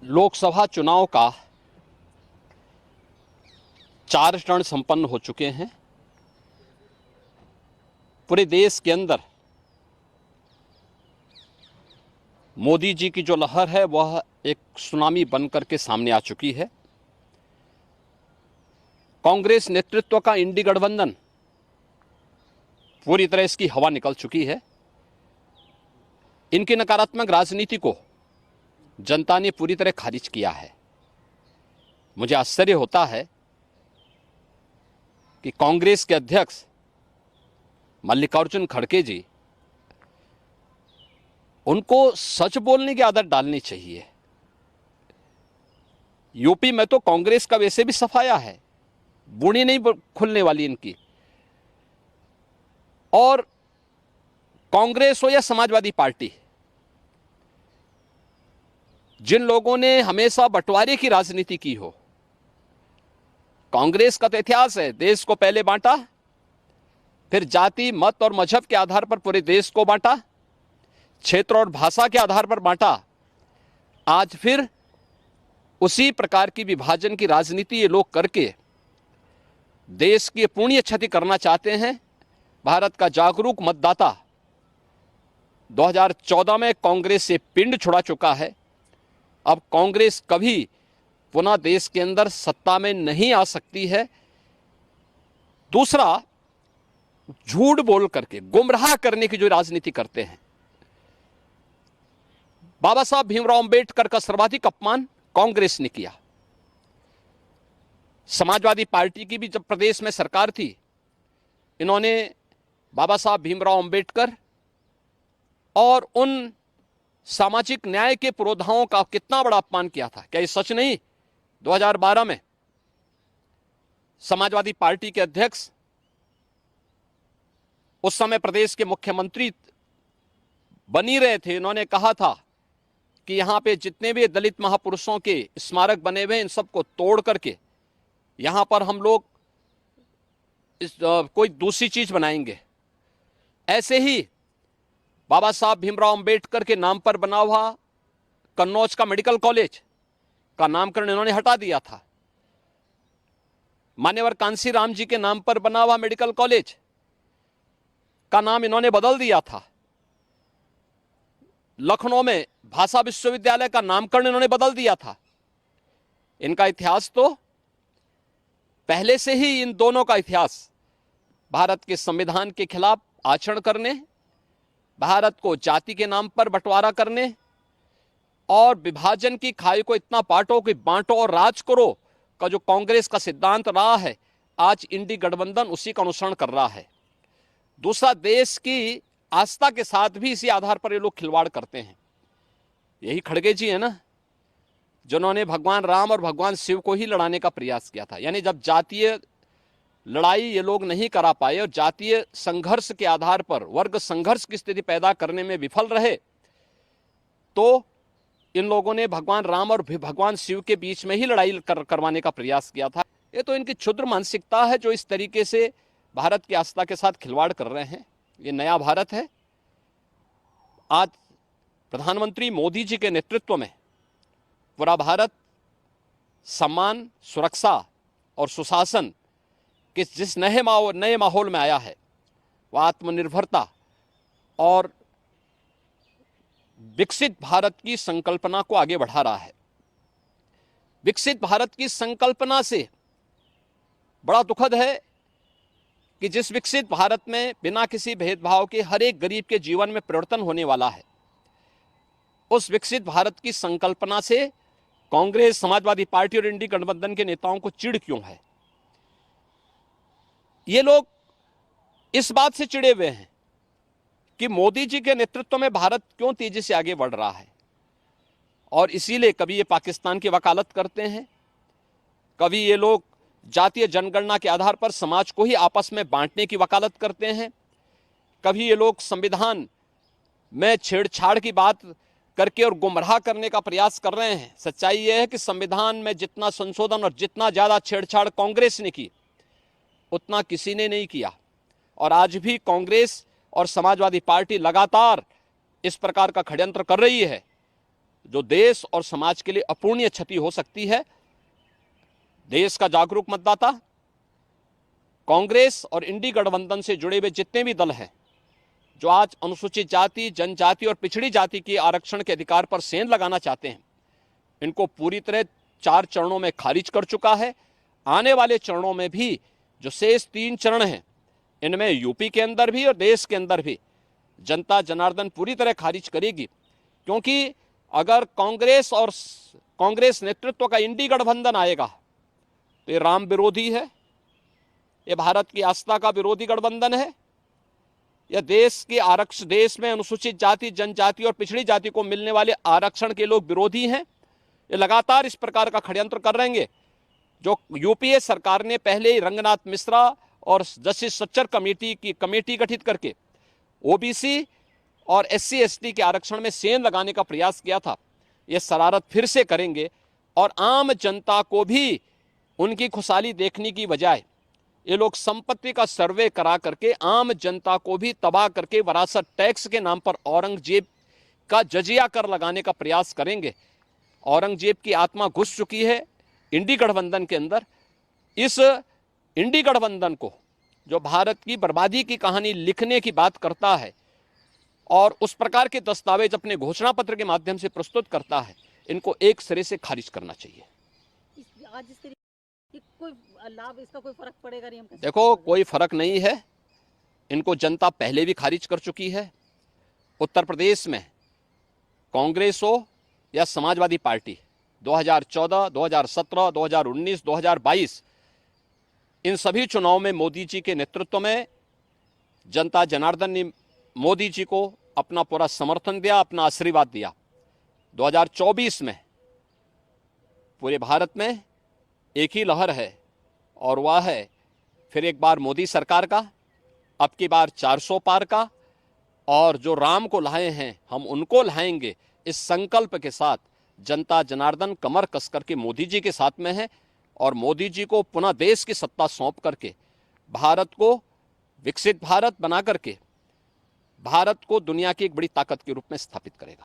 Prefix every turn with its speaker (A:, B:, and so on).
A: लोकसभा चुनाव का 4 चरण संपन्न हो चुके हैं। पूरे देश के अंदर मोदी जी की जो लहर है वह एक सुनामी बनकर के सामने आ चुकी है। कांग्रेस नेतृत्व का इंडी गठबंधन पूरी तरह इसकी हवा निकल चुकी है। इनकी नकारात्मक राजनीति को जनता ने पूरी तरह खारिज किया है। मुझे आश्चर्य होता है कि कांग्रेस के अध्यक्ष मल्लिकार्जुन खड़गे जी, उनको सच बोलने की आदत डालनी चाहिए। यूपी में तो कांग्रेस का वैसे भी सफाया है, बुनी नहीं खुलने वाली इनकी। और कांग्रेस हो या समाजवादी पार्टी, जिन लोगों ने हमेशा बंटवारे की राजनीति की हो, कांग्रेस का तो इतिहास है, देश को पहले बांटा, फिर जाति मत और मजहब के आधार पर पूरे देश को बांटा, क्षेत्र और भाषा के आधार पर बांटा। आज फिर उसी प्रकार की विभाजन की राजनीति ये लोग करके देश की पूर्ण क्षति करना चाहते हैं। भारत का जागरूक मतदाता 2014 में कांग्रेस से पिंड छुड़ा चुका है। अब कांग्रेस कभी पुनः देश के अंदर सत्ता में नहीं आ सकती है। दूसरा, झूठ बोल करके गुमराह करने की जो राजनीति करते हैं, बाबा साहब भीमराव अंबेडकर का सर्वाधिक अपमान कांग्रेस ने किया। समाजवादी पार्टी की भी जब प्रदेश में सरकार थी, इन्होंने बाबा साहब भीमराव अंबेडकर और उन सामाजिक न्याय के पुरोधाओं का कितना बड़ा अपमान किया था। क्या ये सच नहीं? 2012 में समाजवादी पार्टी के अध्यक्ष, उस समय प्रदेश के मुख्यमंत्री बनी रहे थे, इन्होंने कहा था कि यहां पे जितने भी दलित महापुरुषों के स्मारक बने हुए हैं, इन सबको तोड़ करके यहां पर हम लोग कोई दूसरी चीज बनाएंगे। ऐसे ही बाबा साहब भीमराव अंबेडकर के नाम पर बना हुआ कन्नौज का मेडिकल कॉलेज का नामकरण इन्होंने हटा दिया था। मान्यवर कांसी राम जी के नाम पर बना हुआ मेडिकल कॉलेज का नाम इन्होंने बदल दिया था। लखनऊ में भाषा विश्वविद्यालय का नामकरण इन्होंने बदल दिया था। इनका इतिहास तो पहले से ही, इन दोनों का इतिहास भारत के संविधान के खिलाफ आचरण करने, भारत को जाति के नाम पर बंटवारा करने और विभाजन की खाई को इतना बांटो कि बांटो और राज करो का जो कांग्रेस का सिद्धांत रहा है, आज इंडी गठबंधन उसी का अनुसरण कर रहा है। दूसरा, देश की आस्था के साथ भी इसी आधार पर ये लोग खिलवाड़ करते हैं। यही खड़गे जी है ना, जिन्होंने भगवान राम और भगवान शिव को ही लड़ाने का प्रयास किया था। यानी जब जातीय लड़ाई ये लोग नहीं करा पाए और जातीय संघर्ष के आधार पर वर्ग संघर्ष की स्थिति पैदा करने में विफल रहे, तो इन लोगों ने भगवान राम और भगवान शिव के बीच में ही लड़ाई करवाने का प्रयास किया था। ये तो इनकी क्षुद्र मानसिकता है जो इस तरीके से भारत की आस्था के साथ खिलवाड़ कर रहे हैं। ये नया भारत है। आज प्रधानमंत्री मोदी जी के नेतृत्व में पूरा भारत सम्मान, सुरक्षा और सुशासन के जिस नए माहौल में आया है, वह आत्मनिर्भरता और विकसित भारत की संकल्पना को आगे बढ़ा रहा है। विकसित भारत की संकल्पना से बड़ा दुखद है कि जिस विकसित भारत में बिना किसी भेदभाव के हर एक गरीब के जीवन में परिवर्तन होने वाला है, उस विकसित भारत की संकल्पना से कांग्रेस, समाजवादी पार्टी और इंडी गठबंधन के नेताओं को चिढ़ क्यों है? ये लोग इस बात से चिढ़े हुए हैं कि मोदी जी के नेतृत्व में भारत क्यों तेजी से आगे बढ़ रहा है, और इसीलिए कभी ये पाकिस्तान की वकालत करते हैं, कभी ये लोग जातीय जनगणना के आधार पर समाज को ही आपस में बांटने की वकालत करते हैं, कभी ये लोग संविधान में छेड़छाड़ की बात करके और गुमराह करने का प्रयास कर रहे हैं। सच्चाई यह है कि संविधान में जितना संशोधन और जितना ज्यादा छेड़छाड़ कांग्रेस ने की, उतना किसी ने नहीं किया। और आज भी कांग्रेस और समाजवादी पार्टी लगातार इस प्रकार का षड्यंत्र कर रही है जो देश और समाज के लिए अपूरणीय क्षति हो सकती है। देश का जागरूक मतदाता कांग्रेस और इंडी गठबंधन से जुड़े हुए जितने भी दल हैं जो आज अनुसूचित जाति, जनजाति और पिछड़ी जाति के आरक्षण के अधिकार पर सेंध लगाना चाहते हैं, इनको पूरी तरह 4 चरणों में खारिज कर चुका है। आने वाले चरणों में भी जो शेष 3 चरण हैं, इनमें यूपी के अंदर भी और देश के अंदर भी जनता जनार्दन पूरी तरह खारिज करेगी। क्योंकि अगर कांग्रेस नेतृत्व का इंडी गठबंधन आएगा तो ये राम विरोधी है, ये भारत की आस्था का विरोधी गठबंधन है, यह देश के आरक्षण, देश में अनुसूचित जाति, जनजाति और पिछड़ी जाति को मिलने वाले आरक्षण के लोग विरोधी हैं। ये लगातार इस प्रकार का षड्यंत्र कर रहेंगे। जो यूपीए सरकार ने पहले ही रंगनाथ मिश्रा और जस्टिस सच्चर कमेटी गठित करके ओबीसी और एससी एसटी के आरक्षण में सेंध लगाने का प्रयास किया था, ये शरारत फिर से करेंगे और आम जनता को भी उनकी खुशहाली देखने की बजाय ये लोग संपत्ति का सर्वे करा करके आम जनता को भी तबाह करके विरासत टैक्स के नाम पर औरंगजेब का जजिया कर लगाने का प्रयास करेंगे। औरंगजेब की आत्मा घुस चुकी है इंडी गठबंधन के अंदर। इस इंडी गठबंधन को, जो भारत की बर्बादी की कहानी लिखने की बात करता है और उस प्रकार के दस्तावेज अपने घोषणा पत्र के माध्यम से प्रस्तुत करता है, इनको एक सिरे से खारिज करना चाहिए।
B: आज इस तरीके कोई लाभ, इसका कोई फर्क पड़ेगा नहीं? हम
A: देखो, कोई फर्क नहीं है। इनको जनता पहले भी खारिज कर चुकी है। उत्तर प्रदेश में कांग्रेस हो या समाजवादी पार्टी, 2014, 2017, 2019, 2022 इन सभी चुनाव में मोदी जी के नेतृत्व में जनता जनार्दन ने मोदी जी को अपना पूरा समर्थन दिया, अपना आशीर्वाद दिया। 2024 में पूरे भारत में एक ही लहर है और वह है फिर एक बार मोदी सरकार का, अब की बार 400 पार का, और जो राम को लाए हैं हम उनको लाएंगे, इस संकल्प के साथ जनता जनार्दन कमर कस करके मोदी जी के साथ में है और मोदी जी को पुनः देश की सत्ता सौंप करके भारत को विकसित भारत बना करके भारत को दुनिया की एक बड़ी ताकत के रूप में स्थापित करेगा।